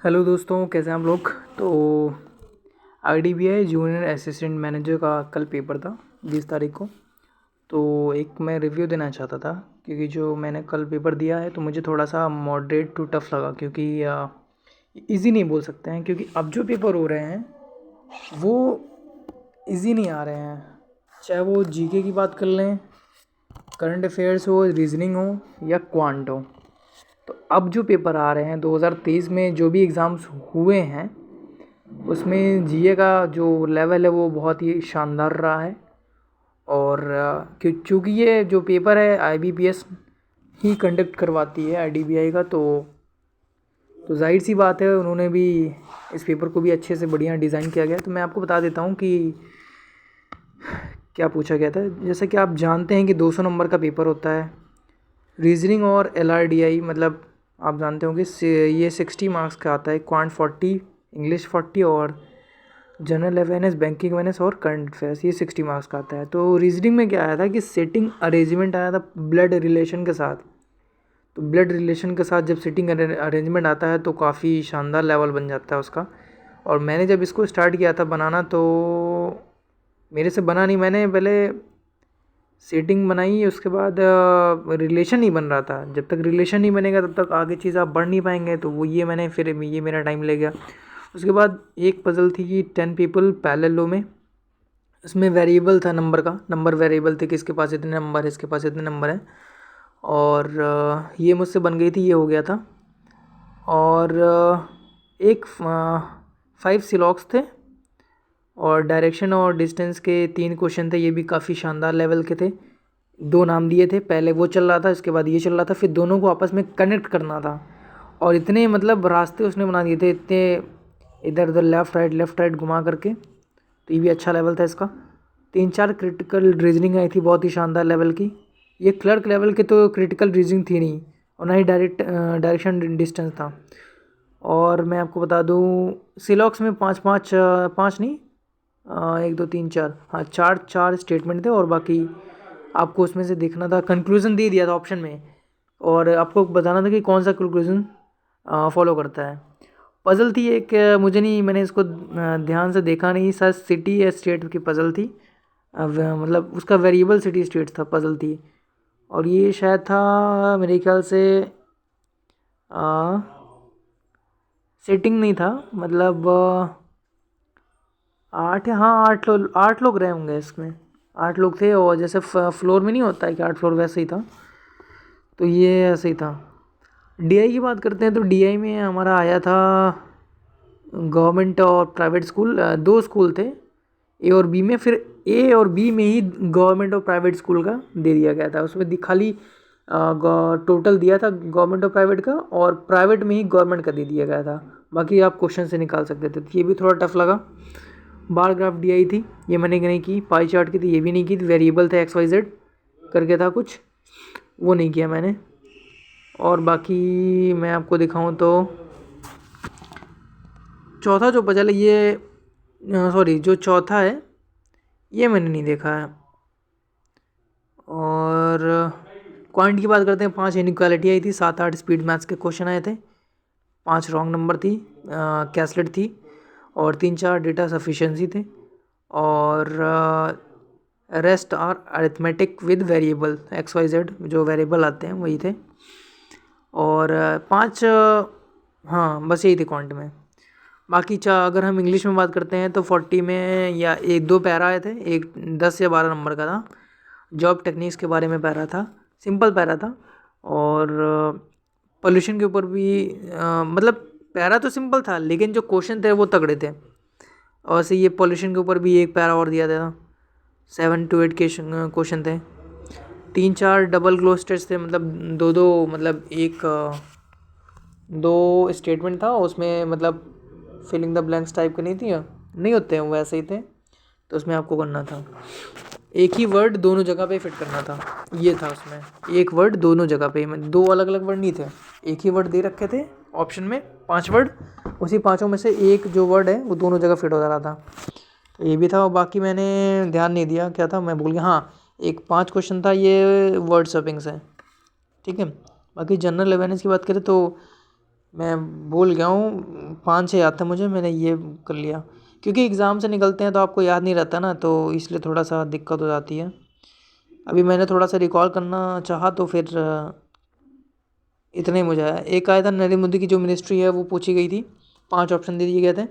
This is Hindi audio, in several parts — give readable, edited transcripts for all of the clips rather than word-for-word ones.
हेलो दोस्तों, कैसे हैं आप लोग। तो IDBI जूनियर असिस्टेंट मैनेजर का कल पेपर था 20 तारीख को। तो एक मैं रिव्यू देना चाहता था क्योंकि जो मैंने कल पेपर दिया है तो मुझे थोड़ा सा मॉडरेट टू टफ लगा, क्योंकि इजी नहीं बोल सकते हैं, क्योंकि अब जो पेपर हो रहे हैं वो इजी नहीं आ रहे हैं। चाहे वो जीके की बात कर लें, करंट अफेयर्स हो, रीजनिंग हो या क्वांट हो। तो अब जो पेपर आ रहे हैं 2023 में जो भी एग्ज़ाम्स हुए हैं उसमें जीए का जो लेवल है वो बहुत ही शानदार रहा है। और चूँकि ये जो पेपर है IBPS ही कंडक्ट करवाती है IDBI का, तो जाहिर सी बात है उन्होंने भी इस पेपर को भी अच्छे से बढ़िया डिज़ाइन किया गया। तो मैं आपको बता देता हूँ कि क्या पूछा गया था। जैसे कि आप जानते हैं कि 200 नंबर का पेपर होता है। रीजनिंग और LRDI मतलब आप जानते होंगे ये 60 मार्क्स का आता है। क्वांट 40, इंग्लिश 40 और जनरल अवेयरनेस, बैंकिंग अवेयरनेस और करंट अफेयर्स ये 60 मार्क्स का आता है। तो रीजनिंग में क्या आया था कि सेटिंग अरेंजमेंट आया था ब्लड रिलेशन के साथ। तो ब्लड रिलेशन के साथ जब सेटिंग अरेंजमेंट आता है तो काफ़ी शानदार लेवल बन जाता है उसका। और मैंने जब इसको स्टार्ट किया था बनाना तो मेरे से बना नहीं। मैंने पहले सेटिंग बनाई, उसके बाद रिलेशन नहीं बन रहा था। जब तक रिलेशन नहीं बनेगा तब तक आगे चीज़ आप बढ़ नहीं पाएंगे। तो वो ये मैंने फिर ये मेरा टाइम ले गया। उसके बाद एक पज़ल थी कि 10 पीपल पैरेलल लो में। इसमें वेरिएबल था नंबर का, नंबर वेरिएबल थे कि इसके पास इतने नंबर है, इसके पास इतने नंबर हैं। और ये मुझसे बन गई थी, ये हो गया था। और एक 5 सिलॉक्स थे और डायरेक्शन और डिस्टेंस के 3 क्वेश्चन थे। ये भी काफ़ी शानदार लेवल के थे। 2 नाम दिए थे, पहले वो चल रहा था, इसके बाद ये चल रहा था, फिर दोनों को आपस में कनेक्ट करना था। और इतने मतलब रास्ते उसने बना दिए थे, इतने इधर उधर लेफ़्ट राइट घुमा करके। तो ये भी अच्छा लेवल था इसका। 3-4 क्रिटिकल रीजनिंग आई थी, बहुत ही शानदार लेवल की। ये क्लर्क लेवल के तो क्रिटिकल रीजनिंग थी नहीं, और ना ही डायरेक्शन डिस्टेंस था। और मैं आपको बता दूँ सिलॉक्स में 5 नहीं, 1 2 3 4, हाँ 4 स्टेटमेंट थे। और बाकी आपको उसमें से देखना था, कंक्लूज़न दे दिया था ऑप्शन में, और आपको बताना था कि कौन सा कंक्लूज़न फॉलो करता है। पज़ल थी एक, मुझे नहीं, मैंने इसको ध्यान से देखा नहीं, शायद सिटी या स्टेट की पज़ल थी। मतलब उसका वेरिएबल सिटी स्टेट था, पज़ल थी। और ये शायद था मेरे ख्याल से सेटिंग नहीं था, मतलब 8, हाँ 8 लोग रहे होंगे इसमें। 8 लोग थे, और जैसे फ्लोर में नहीं होता है कि 8 फ्लोर, वैसे ही था। तो ये ऐसे ही था। DI की बात करते हैं तो DI में हमारा आया था गवर्नमेंट और प्राइवेट स्कूल, 2 स्कूल थे A और B में। फिर A और B में ही गवर्नमेंट और प्राइवेट स्कूल का दे दिया गया था। उसमें खाली टोटल दिया था गवर्नमेंट और प्राइवेट का, और प्राइवेट में ही गवर्नमेंट का दे दिया गया था। बाकी आप क्वेश्चन से निकाल सकते थे। तो ये भी थोड़ा टफ लगा। बार ग्राफ DI थी, ये मैंने नहीं की। पाई चार्ट की थी, ये भी नहीं की। वेरिएबल था XYZ करके था कुछ, वो नहीं किया मैंने। और बाकी मैं आपको दिखाऊं तो चौथा जो पजल है ये, सॉरी जो चौथा है ये मैंने नहीं देखा है। और क्वांट की बात करते हैं, 5 इनइक्वालिटी आई थी, 7-8 स्पीड मैथ्स के क्वेश्चन आए थे, 5 रॉन्ग नंबर थी, कैसलेट थी, और 3-4 डेटा सफिशिएंसी थे। और rest are arithmetic with variable XYZ, जो वेरिएबल आते हैं वही थे। और 5, हाँ बस यही थे क्वांट में। बाकी अगर हम इंग्लिश में बात करते हैं तो 40 में या 1-2 पैरा आए थे, एक 10 या 12 नंबर का था। जॉब टेक्निक्स के बारे में पैरा था, सिंपल पैरा था। और पोल्यूशन के ऊपर भी मतलब पैरा तो सिंपल था, लेकिन जो क्वेश्चन थे वो तगड़े थे। और से ये पोल्यूशन के ऊपर भी एक पैरा और दिया था, 7-8 के क्वेश्चन थे। 3-4 डबल क्लोज टेस्ट थे, मतलब 2-2, मतलब एक 2 स्टेटमेंट था उसमें, मतलब फिलिंग द ब्लैंक्स टाइप के नहीं होते हैं, वैसे ही थे। तो उसमें आपको करना था एक ही वर्ड दोनों जगह पे फिट करना था। ये था उसमें, एक वर्ड दोनों जगह पे, 2 अलग अलग वर्ड नहीं थे, एक ही वर्ड दे रखे थे ऑप्शन में, 5 वर्ड। उसी 5 में से एक जो वर्ड है वो दोनों जगह फिट हो जा रहा था। तो ये भी था। और बाकी मैंने ध्यान नहीं दिया, क्या था मैं भूल गया। हाँ, एक 5 क्वेश्चन था ये वर्ड स्वैपिंग से, ठीक है। बाकी जनरल अवेयरनेस की बात करें तो मैं भूल गया हूँ, 5-6 याद था मुझे, मैंने ये कर लिया क्योंकि एग्ज़ाम से निकलते हैं तो आपको याद नहीं रहता ना, तो इसलिए थोड़ा सा दिक्कत हो जाती है। अभी मैंने थोड़ा सा रिकॉल करना चाहा तो फिर इतना ही मुझे आया। एक आया था नरेंद्र मोदी की जो मिनिस्ट्री है वो पूछी गई थी, 5 ऑप्शन दे दिए गए थे।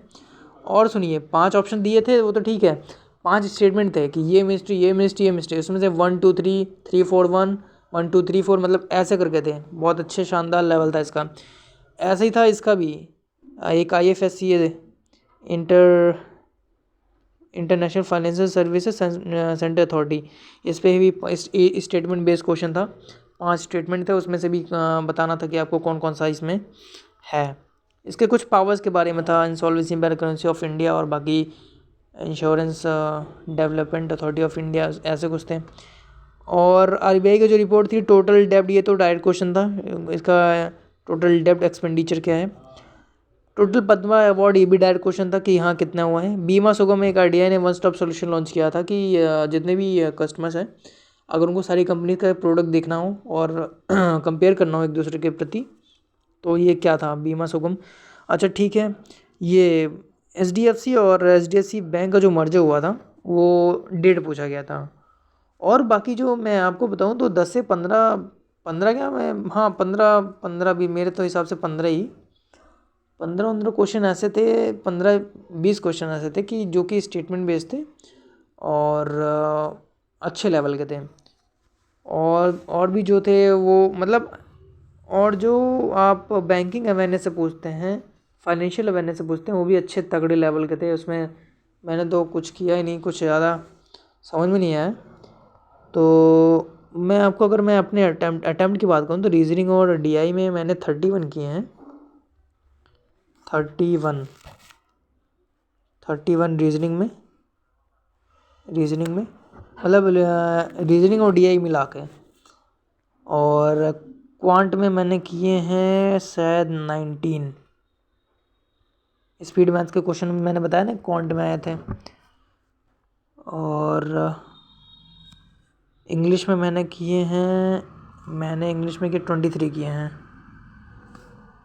और सुनिए, 5 ऑप्शन दिए थे वो तो ठीक है, 5 स्टेटमेंट थे कि ये मिनिस्ट्री, ये मिनिस्ट्री, ये मिनिस्ट्री, उसमें से 1 2 3 3 4 1 1 2 3 4 मतलब ऐसे करके थे। बहुत अच्छे शानदार लेवल था इसका। ऐसा ही था इसका भी, एक IFSC है, inter international financial services centre authority, इस पे भी स्टेटमेंट बेस्ड क्वेश्चन था। 5 स्टेटमेंट थे, उसमें से भी बताना था कि आपको कौन कौन सा इसमें है। इसके कुछ पावर्स के बारे में था, insolvency by currency of India और बाकी insurance development authority of India, ऐसे कुछ थे। और RBI की जो रिपोर्ट थी, टोटल डेब्ट, ये तो डायरेक्ट क्वेश्चन था इसका, टोटल डेब्ट एक्सपेंडिचर क्या है। टोटल पद्मा अवार्ड, ये भी डायरेक्ट क्वेश्चन था कि यहाँ कितना हुआ है। बीमा सुगम, एक RDI ने वन स्टॉप सोल्यूशन लॉन्च किया था कि जितने भी कस्टमर्स हैं, अगर उनको सारी कंपनी का प्रोडक्ट देखना हो और कंपेयर करना हो एक दूसरे के प्रति, तो ये क्या था, बीमा सुगम। अच्छा ठीक है, ये HDFC और HDFC बैंक का जो मर्जर हुआ था वो डेट पूछा गया था। और बाकी जो मैं आपको बताऊं तो 10 से 15, 15 क्या, मैं हाँ 15 भी, मेरे तो हिसाब से 15 ही, 15 क्वेश्चन ऐसे थे, 15-20 क्वेश्चन ऐसे थे कि जो कि स्टेटमेंट बेस्ड थे और अच्छे लेवल के थे। और भी जो थे वो मतलब, और जो आप बैंकिंग अवेयरनेस से पूछते हैं, फाइनेंशियल अवेयरनेस से पूछते हैं, वो भी अच्छे तगड़े लेवल के थे। उसमें मैंने तो कुछ किया ही नहीं, कुछ ज़्यादा समझ में नहीं आया। तो मैं आपको, अगर मैं अपने अटैम्प्ट की बात करूँ तो रीजनिंग और DI में मैंने 31 किए हैं। 31 रीजनिंग में मतलब रीजनिंग और DI मिला के। और क्वांट में मैंने किए हैं शायद 19। स्पीड मैथ्स के क्वेश्चन मैंने बताया ना, क्वांट में आए थे। और इंग्लिश में मैंने किए हैं, मैंने इंग्लिश में 23 किए हैं।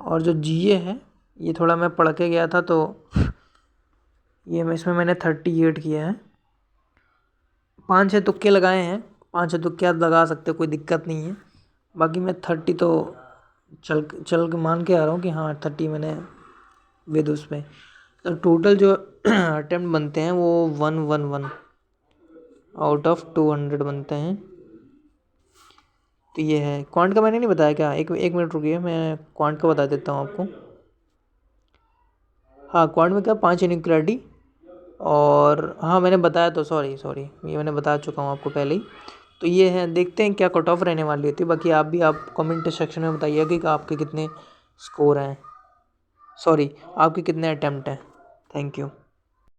और जो GA है, ये थोड़ा मैं पढ़ के गया था, तो ये इसमें मैंने 38 किए हैं। 5-6 तुक्के लगाए हैं, 5-6 तुक्के आप लगा सकते हो, कोई दिक्कत नहीं है। बाकी मैं 30 तो चल चल के मान के आ रहा हूँ कि हाँ 30 मैंने विद उस पर। तो टोटल जो अटेम्प्ट बनते हैं वो 111 आउट ऑफ 200 बनते हैं। तो ये है। क्वांट का मैंने नहीं बताया क्या, एक मिनट रुकिए, मैं क्वांट का बता देता हूँ आपको। हाँ, क्वांट में क्या, 5 इनइक्वालिटी, और हाँ मैंने बताया, तो सॉरी ये मैंने बता चुका हूँ आपको पहले ही। तो ये है, देखते हैं क्या कट ऑफ रहने वाली होती है। बाकी आप कमेंट सेक्शन में बताइए कि आपके कितने स्कोर हैं, सॉरी आपके कितने अटैम्प्ट हैं। Thank you.